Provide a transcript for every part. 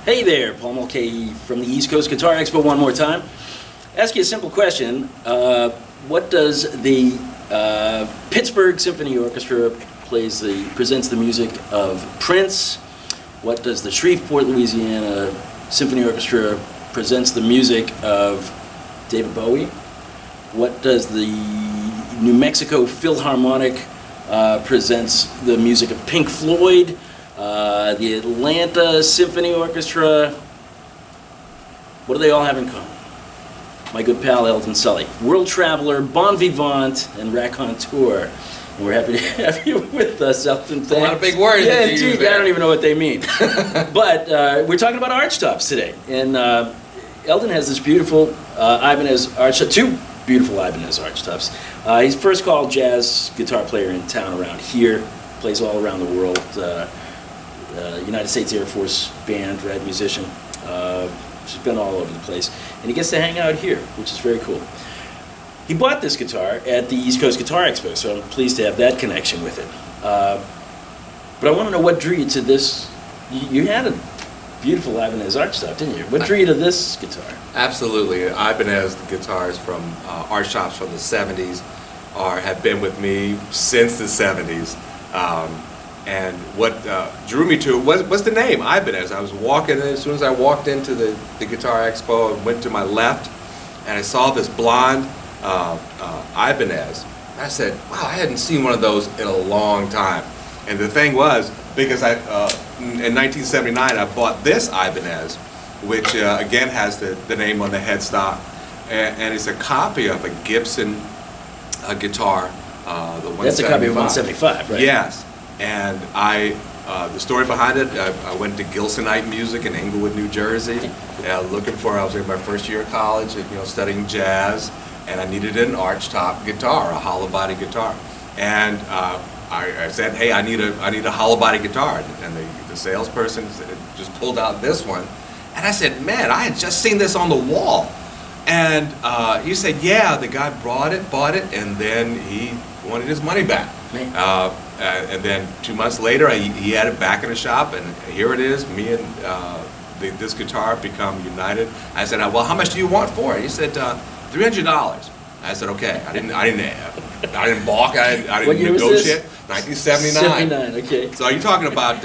Hey there, Paul Mulcahy from the East Coast Guitar Expo one more time. Ask you a simple question. What does the Pittsburgh Symphony Orchestra presents the music of Prince? What does the Shreveport, Louisiana Symphony Orchestra presents the music of David Bowie? What does the New Mexico Philharmonic presents the music of Pink Floyd? The Atlanta Symphony Orchestra, what do they all have in common? My good pal Eldon Sully, world traveler, bon vivant, and raconteur. And we're happy to have you with us, Eldon. A lot of big words. Yeah, indeed. I don't even know what they mean. But we're talking about archtops today. And Eldon has this beautiful Ibanez archtop, two beautiful Ibanez archtops. He's first called jazz guitar player in town around here, plays all around the world. United States Air Force band, rad musician. She's been all over the place. And he gets to hang out here, which is very cool. He bought this guitar at the East Coast Guitar Expo, so I'm pleased to have that connection with it. But I want to know what drew you to this. You had a beautiful Ibanez archtop, didn't you? What drew you to this guitar? Absolutely. Ibanez guitars from archtops from the 70s have been with me since the 70s. And what drew me to it was the name, Ibanez. I was walking, as soon as I walked into the Guitar Expo, I went to my left, and I saw this blonde Ibanez. I said, wow, I hadn't seen one of those in a long time. And the thing was, because in 1979, I bought this Ibanez, which again has the name on the headstock, and it's a copy of a Gibson guitar, the 175. That's a copy of 175, right? Yes. And the story behind it, I went to Gilsonite Music in Englewood, New Jersey, I was in my first year of college, studying jazz, and I needed an archtop guitar, a hollow body guitar. And I said, hey, I need a hollow body guitar. And the salesperson just pulled out this one. And I said, man, I had just seen this on the wall. And he said, yeah, the guy bought it, and then he wanted his money back. And then 2 months later, he had it back in the shop, and here it is. Me and this guitar become united. I said, well, how much do you want for it? He said, $300. I said, okay. I didn't balk. I didn't negotiate. 1979. 79, okay. So you're talking about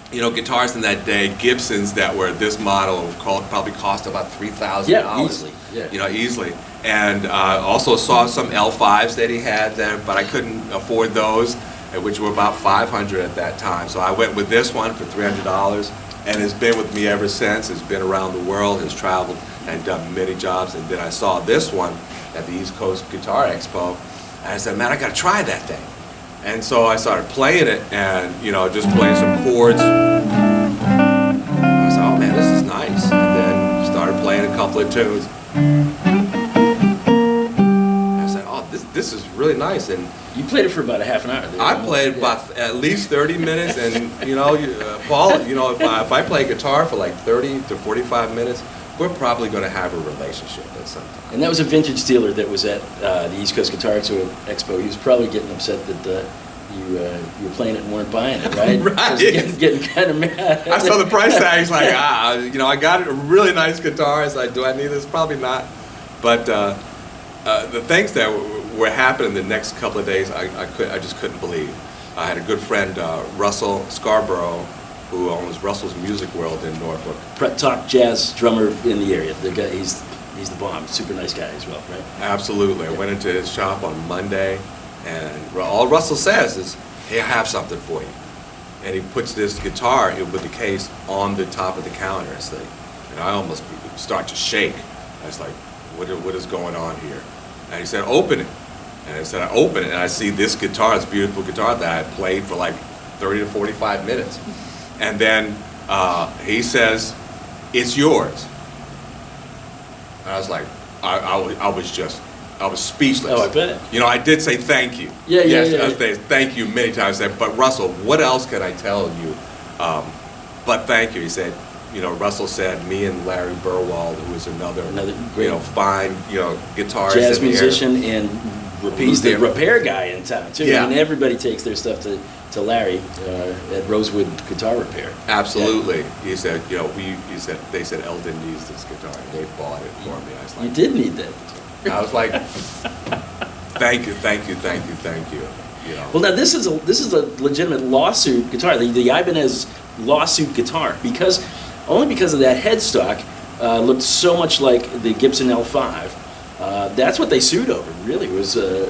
guitars in that day, Gibsons that were this model probably cost about $3,000. Yeah, easily. Yeah. Easily. And also saw some L5s that he had there, but I couldn't afford those, which were about $500 at that time. So I went with this one for $300, and it's been with me ever since. It's been around the world, has traveled and done many jobs. And then I saw this one at the East Coast Guitar Expo, and I said, man, I gotta try that thing. And so I started playing it, and just playing some chords. I said, oh man, this is nice. And then started playing a couple of tunes. This is really nice. And you played it for about a half an hour. I played about at least 30 minutes, and Paul, if I play guitar for like 30 to 45 minutes, we're probably going to have a relationship at some time. And that was a vintage dealer that was at the East Coast Guitar Expo. He was probably getting upset that you were playing it and weren't buying it, right? Right. Getting kind of mad. I saw the price tag. He's like, I got a really nice guitar. It's like, do I need this? Probably not. But the things that were happening the next couple of days, I just couldn't believe. I had a good friend, Russell Scarborough, who owns Russell's Music World in Norfolk. Top jazz drummer in the area. The guy, he's the bomb. Super nice guy as well, right? Absolutely. I went into his shop on Monday, and all Russell says is, hey, I have something for you. And he puts this guitar with the case on the top of the counter. And I almost start to shake. I was like, what is going on here? And he said, open it. And I said, I open it, and I see this guitar, this beautiful guitar that I played for like 30 to 45 minutes. And then he says, it's yours. And I was like, I was speechless. Oh, I bet. I did say thank you. Yeah. I said thank you many times. I said, but Russell, what else can I tell you? But thank you. He said, Russell said, me and Larry Burwald, who is another great, fine, guitarist, jazz musician, and he's the repair guy in town too. Yeah. I mean, everybody takes their stuff to to Larry at Rosewood Guitar Repair. Absolutely. He said, you know, they said Eldon needs this guitar, and they bought it for me. I was like, You did need that. I was like, thank you, thank you, thank you, thank you. You know. Well, now this is a legitimate lawsuit guitar, the Ibanez lawsuit guitar, only because of that headstock looked so much like the Gibson L5. That's what they sued over. Really, was the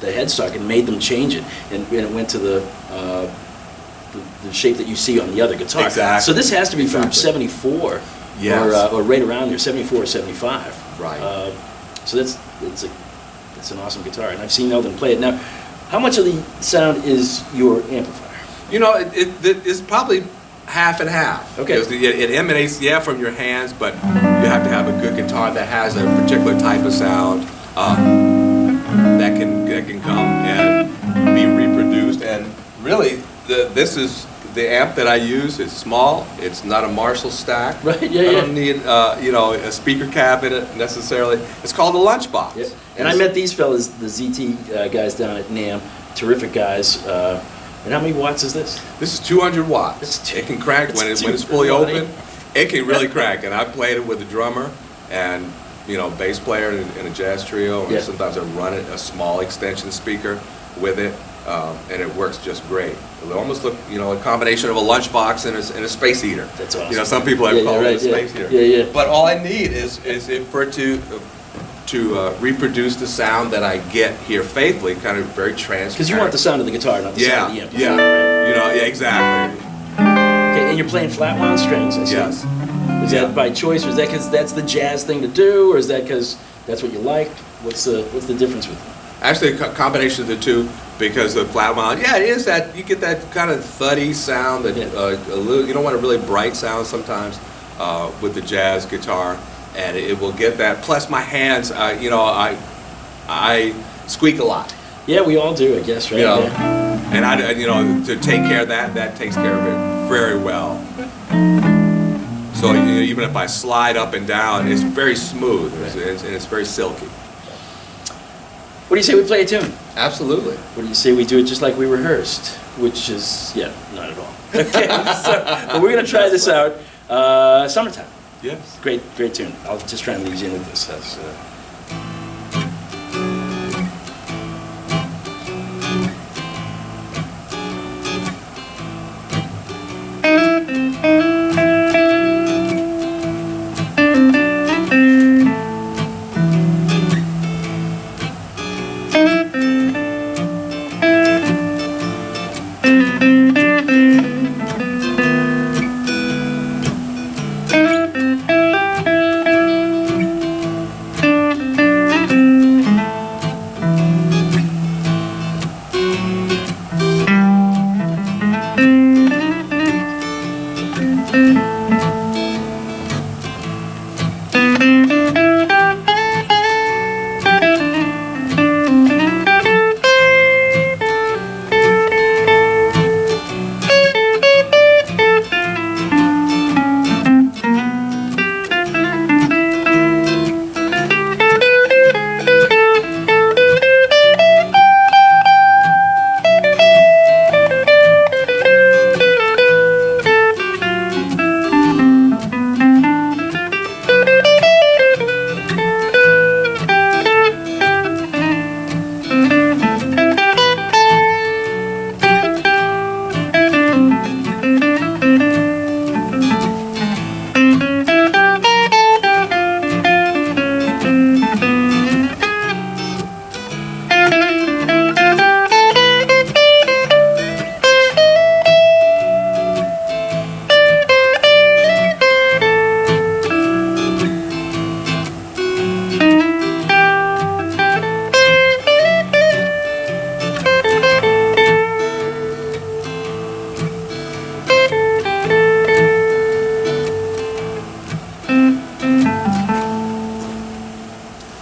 headstock, and made them change it, and it went to the shape that you see on the other guitar. Exactly. So this has to be from Exactly. '74, Yes. or right around there, '74 or '75. Right. So it's an awesome guitar, and I've seen Eldon play it. Now, how much of the sound is your amplifier? You know, it's probably half and half. Okay. Because it emanates, yeah, from your hands, but you have to have a good guitar that has a particular type of sound that can come and be reproduced. And really, this is the amp that I use. It's small. It's not a Marshall stack. Right, yeah, I yeah. don't need you know, a speaker cabinet necessarily. It's called a lunchbox. Yeah. And I met these fellas, the ZT guys down at NAMM, terrific guys. And how many watts is this? This is 200 watts. It's It can crank when it's fully open. It can really crank, and I played it with a drummer and, you know, bass player in a jazz trio, and Yeah. sometimes I run it a small extension speaker with it, and it works just great. It almost look, you know, a combination of a lunchbox and a space heater. That's awesome. You know, some people have Yeah, called yeah, it a right, yeah. space heater. Yeah, yeah. But all I need is for it to reproduce the sound that I get here faithfully, kind of very transparent. Because you want the sound of the guitar, not the sound of the amplifier. yeah, Right? you know, yeah, exactly. Okay, and you're playing flat wound strings, I see. Yes. Is Yeah. that by choice, or is that because that's the jazz thing to do, or is that because that's what you like? What's the difference with them? Actually, a combination of the two, because the flat wound, yeah, it is that you get that kind of thuddy sound that Yeah. a little. You don't want a really bright sound sometimes with the jazz guitar, and it will get that. Plus, my hands, you know, I squeak a lot. Yeah, we all do, I guess, right? You know, Yeah. and you know, to take care of that takes care of it very well. So you know, even if I slide up and down, it's very smooth, and it's very silky. What do you say we play a tune? Absolutely. What do you say we do it just like we rehearsed? Which is, yeah, not at all. Okay, but we're going to try this out. Summertime. Yes. Great tune. I'll just try and lead you into this. That's,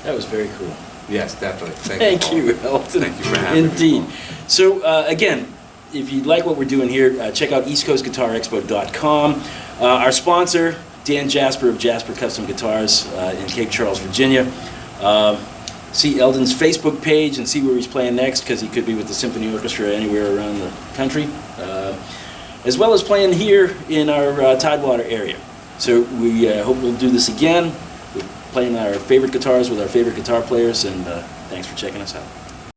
that was very cool. Yes, definitely. Thank you, Eldon. Thank you for having me, Indeed. Paul. So, again, if you like what we're doing here, check out eastcoastguitarexpo.com. Our sponsor, Dan Jasper of Jasper Custom Guitars in Cape Charles, Virginia. see Eldon's Facebook page and see where he's playing next, because he could be with the symphony orchestra anywhere around the country, as well as playing here in our Tidewater area. So we hope we'll do this again. We're playing our favorite guitars with our favorite guitar players, and thanks for checking us out.